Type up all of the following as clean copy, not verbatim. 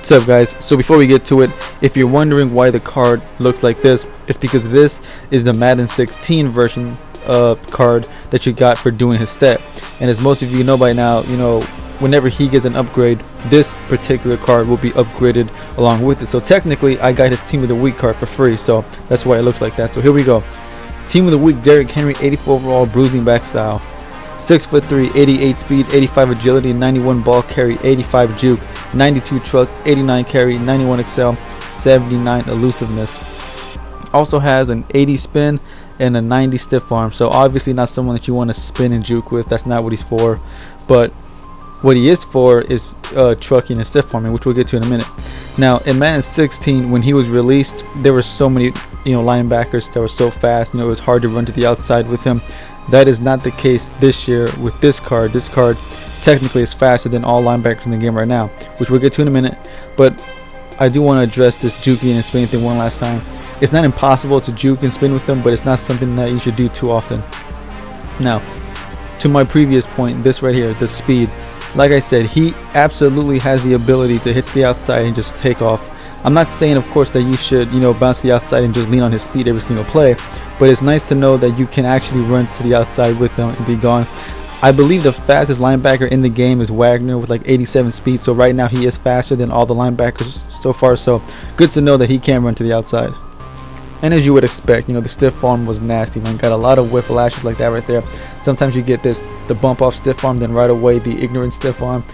What's up, guys? So before we get to it, if you're wondering why the card looks like this, it's because this is the Madden 16 version card that you got for doing his set. And as most of you know by now, whenever he gets an upgrade, this particular card will be upgraded along with it. So technically I got his Team of the Week card for free, so that's why it looks like that. So here we go. Team of the Week: Derrick Henry, 84 overall, bruising back style, 6'3", 88 speed, 85 agility, 91 ball carry, 85 juke, 92 truck, 89 carry, 91 excel, 79 elusiveness. Also has an 80 spin and a 90 stiff arm. So obviously not someone that you want to spin and juke with. That's not what he's for. But what he is for is trucking and stiff arming, which we'll get to in a minute. Now in Madden 16, when he was released, there were so many linebackers that were so fast. It was hard to run to the outside with him. That is not the case this year with this card. This card technically is faster than all linebackers in the game right now, which we'll get to in a minute. But I do want to address this juking and spinning thing one last time. It's not impossible to juke and spin with them, but it's not something that you should do too often. Now, to my previous point, this right here, the speed. Like I said, he absolutely has the ability to hit the outside and just take off. I'm not saying, of course, that you should, bounce to the outside and just lean on his speed every single play, but it's nice to know that you can actually run to the outside with them and be gone. I believe the fastest linebacker in the game is Wagner with like 87 speed, so right now he is faster than all the linebackers so far, so good to know that he can run to the outside. And as you would expect, the stiff arm was nasty, man. Got a lot of whiplashes like that right there. Sometimes you get the bump off stiff arm, then right away the ignorant stiff arm.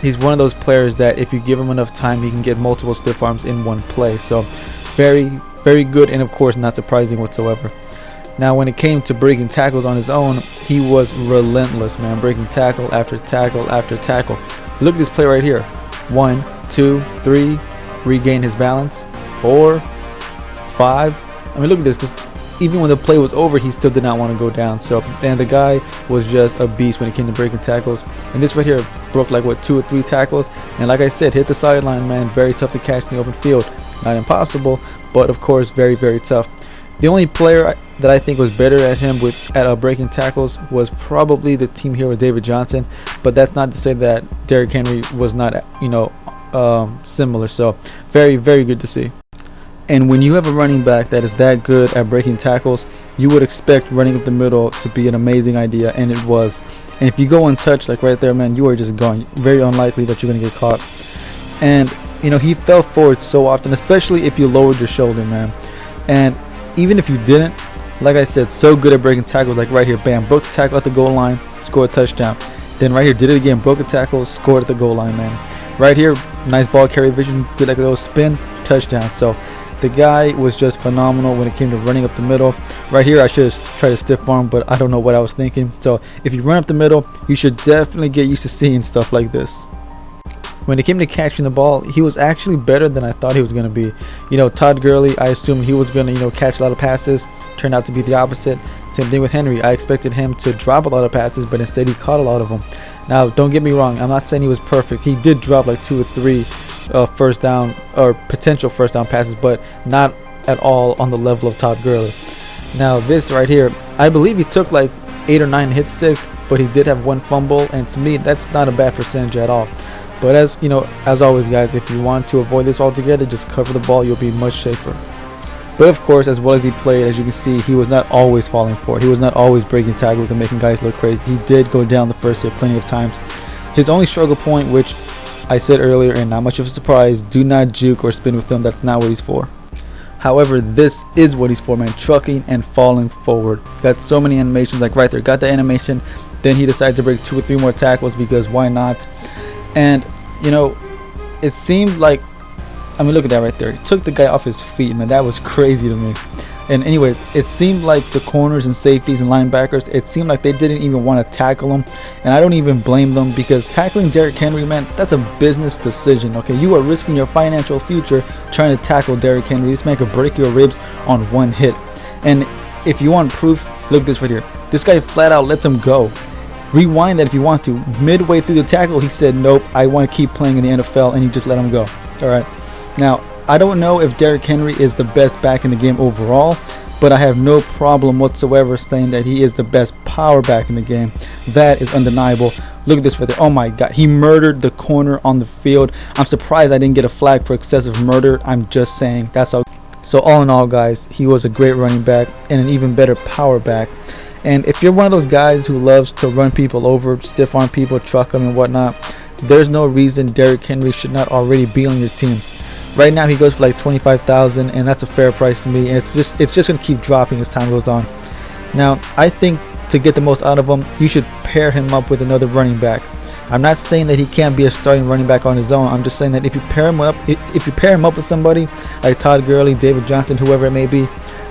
He's one of those players that if you give him enough time, he can get multiple stiff arms in one play. So very, very good, and of course not surprising whatsoever. Now when it came to breaking tackles on his own, he was relentless, man. Breaking tackle after tackle after tackle. Look at this play right here. 1, 2, 3, regain his balance. 4, 5. I mean, look at this. Even when the play was over, he still did not want to go down. So, and the guy was just a beast when it came to breaking tackles. And this right here broke like 2 or 3 tackles. And like I said, hit the sideline, man. Very tough to catch in the open field. Not impossible, but of course very, very tough. The only player that I think was better at him at breaking tackles was probably the team hero David Johnson. But that's not to say that Derrick Henry was not, similar. So very, very good to see. And when you have a running back that is that good at breaking tackles, you would expect running up the middle to be an amazing idea, and it was. And if you go untouched, like right there, man, you are just gone. Very unlikely that you're going to get caught. And, he fell forward so often, especially if you lowered your shoulder, man. And even if you didn't, like I said, so good at breaking tackles, like right here, bam, broke the tackle at the goal line, scored a touchdown. Then right here, did it again, broke a tackle, scored at the goal line, man. Right here, nice ball carry vision, did like a little spin, touchdown. So the guy was just phenomenal when it came to running up the middle. Right here I should have tried to stiff arm, but I don't know what I was thinking. So if you run up the middle, you should definitely get used to seeing stuff like this. When it came to catching the ball, he was actually better than I thought he was going to be. Todd Gurley, I assumed he was going to catch a lot of passes. Turned out to be the opposite. Same thing with Henry. I expected him to drop a lot of passes, but instead he caught a lot of them. Now don't get me wrong, I'm not saying he was perfect. He did drop like 2 or 3 first down or potential first down passes, but not at all on the level of Todd Gurley. Now this right here, I believe he took like 8 or 9 hit sticks, but he did have 1 fumble, and to me that's not a bad percentage at all. But as always, guys, if you want to avoid this altogether, just cover the ball, you'll be much safer. But of course, as well as he played, as you can see, he was not always falling for it. He was not always breaking tackles and making guys look crazy. He did go down the first hit plenty of times. His only struggle point, which I said earlier, and not much of a surprise, do not juke or spin with him. That's not what he's for. However, this is what he's for, man. Trucking and falling forward. Got so many animations, like right there. Got the animation. Then he decided to break 2 or 3 more tackles because why not? And, it seemed like, look at that right there. He took the guy off his feet, man. That was crazy to me. And anyways, it seemed like the corners and safeties and linebackers, it seemed like they didn't even want to tackle him. And I don't even blame them, because tackling Derrick Henry, man, that's a business decision, okay? You are risking your financial future trying to tackle Derrick Henry. This man could break your ribs on 1 hit. And if you want proof, look at this right here. This guy flat out lets him go. Rewind that if you want to. Midway through the tackle, he said, nope, I want to keep playing in the NFL, and he just let him go. Alright. Now, I don't know if Derrick Henry is the best back in the game overall, but I have no problem whatsoever saying that he is the best power back in the game. That is undeniable. Look at this right there. Oh my god, he murdered the corner on the field. I'm surprised I didn't get a flag for excessive murder. I'm just saying, that's how. So all in all, guys, he was a great running back and an even better power back. And if you're one of those guys who loves to run people over, stiff arm people, truck them and whatnot, there's no reason Derrick Henry should not already be on your team. Right now he goes for like 25,000, and that's a fair price to me, and it's just gonna keep dropping as time goes on. Now I think to get the most out of him, you should pair him up with another running back. I'm not saying that he can't be a starting running back on his own. I'm just saying that if you pair him up with somebody like Todd Gurley, David Johnson, whoever it may be,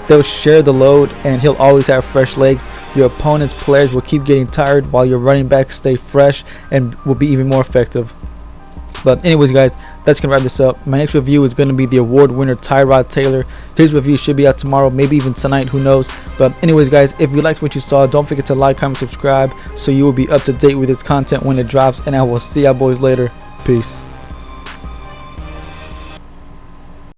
they'll share the load and he'll always have fresh legs. Your opponent's players will keep getting tired while your running backs stay fresh and will be even more effective. But anyways, guys, that's gonna wrap this up. My next review is gonna be the award winner Tyrod Taylor. His review should be out tomorrow, maybe even tonight, who knows. But anyways, guys, if you liked what you saw, don't forget to like, comment, subscribe so you will be up to date with this content when it drops, and I will see y'all boys later. Peace.